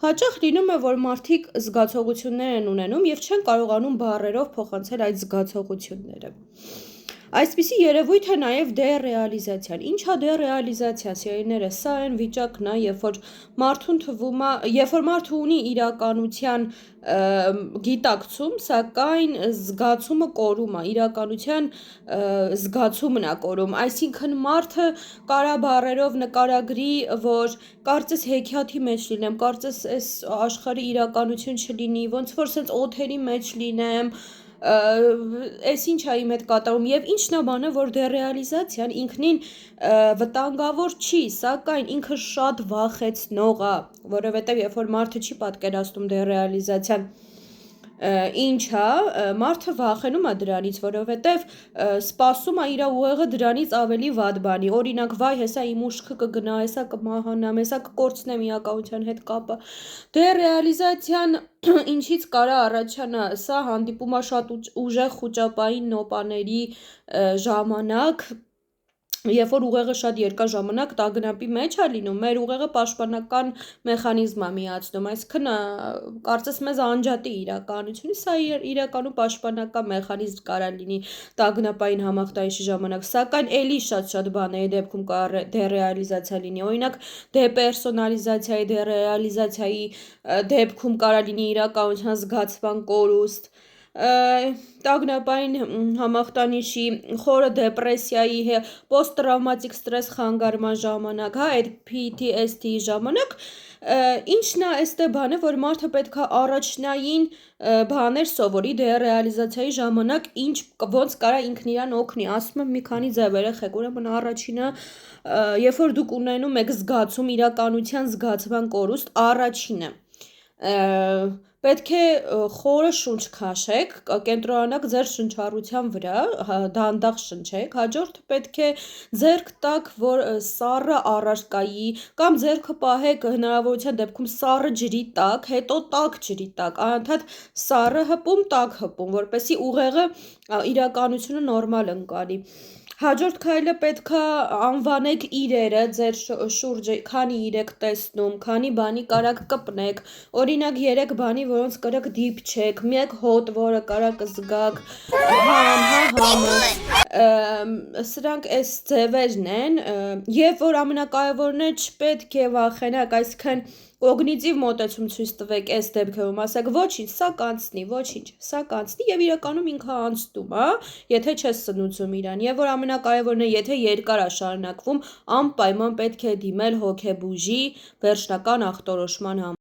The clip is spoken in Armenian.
Հաճախ լինում է, որ մարդիկ զգացողություններ են ունենում և չեն կարողանում բառերով փոխանցել այդ զգացողությունները։ Այսպիսի երևույթ է նաև դերեալիզացիան։ Ինչ է դերեալիզացիա, սիրելիներս, սա այն վիճակն է, երբ որ մարդը ունի իրականության գիտակցում, սակայն զգացումը կորում է, իրականության զգացումն է կորում, այսինքն մարդը կարա բառերով նկարագրի, որ կարծես հեքիաթի մեջ լինեմ, կարծես այս աշխարհի իրականություն չլինի, ոնց որ սենց օթերի մեջ լինեմ, այս ինչ է իմ հետ կատարում և ինչն է բանը, որ դերեալիզացիան ինքնին վտանգավոր չի, սակայն ինքը շատ վախեցնող է, որովհետև երբ որ մարդը չի պատկերացնում դերեալիզացիան ինչ է, մարդը վախենում է դրանից, որովհետև սպասում է իր ուղեղը դրանից ավելի վատ բանի, օրինակ վայ հեսա իմ ուշքը կգնա, հեսա կմահանամ, հեսա կկորցնեմ իրականության հետ կապը, դերեալիզացիան ինչից կարա առաջանա, սա հանդիպում է շատ ուժեղ խուճապային նոպաների ժամանակ, երբ որ ուղեղը շատ երկար ժամանակ տագնապի մեջ է լինում, մեր ուղեղը պաշտպանական մեխանիզմ է միացնում, այսինքն կարծես մեզ անջատի իրականությունից, սա իրականում պաշտպանական մեխանիզմ կարա լինի տագնապային համախտանիշի ժամանակ, սակայն էլի շատ բաների դեպքում կարա դերեալիզացիա լինի, օրինակ դեպերսոնալիզացիայի, դերեալիզացիայի դեպքում կարա լինի իրականության զգացման կորուստ, տագնապային համախտանիշի, խորը դեպրեսիայի, պոստ-տրավմատիկ ստրես խանգարման ժամանակ, այդ PTSD-ի ժամանակ, ինչն է այստեղ բանը, որ մարդը պետք է առաջնային բաներ սովորի դերեալիզացիայի ժամանակ, ոնց կարա ինքն իրան օգնի, ասում եմ մի քանի ձև, երեխեք, ուրեմն առաջինը, երբ որ դուք ունենում եք զգացում, իրականության զգացման կորուստ, առաջինը պետք է խորը շունչ քաշեք, կենտրոնանաք ձեր շնչառության վրա, դանդաղ շնչեք, հաջորդը պետք է ձեռք տաք, որ սառը առարկայի կամ ձեռքը պահեք հնարավորության դեպքում սառը ջրի տակ, հետո տաք ջրի տակ, անընդհատ սառը հպում, տաք հպում, որպեսզի ուղեղը իրականությունը նորմալ ընկալի, հաջորդ քայլը պետք է անվանեք իրերը ձեր շուրջը, քանի իրեր եք տեսնում, քանի բանի կարաք կպնեք, օրինակ 3 բանի, որոնց կարաք դիպչեք, 1 հոտ, որը կարաք զգաք, սրանք այս ձևերն են, և որ ամենակարևորն է չպետք է վախենաք, այսինքն կոգնիտիվ մոտեցում ցույց տվեք այս դեպքերում, ասեք ոչինչ, սա կանցնի, ոչինչ, սա կանցնի և իրականում ինքը անցնում է, եթե չես սնուցում իրան, և որ ամենակարևորն է, եթե երկար է շարունակվում, անպայման պետք է դիմել հոգեբուժի վերջնական ախտորոշման համար։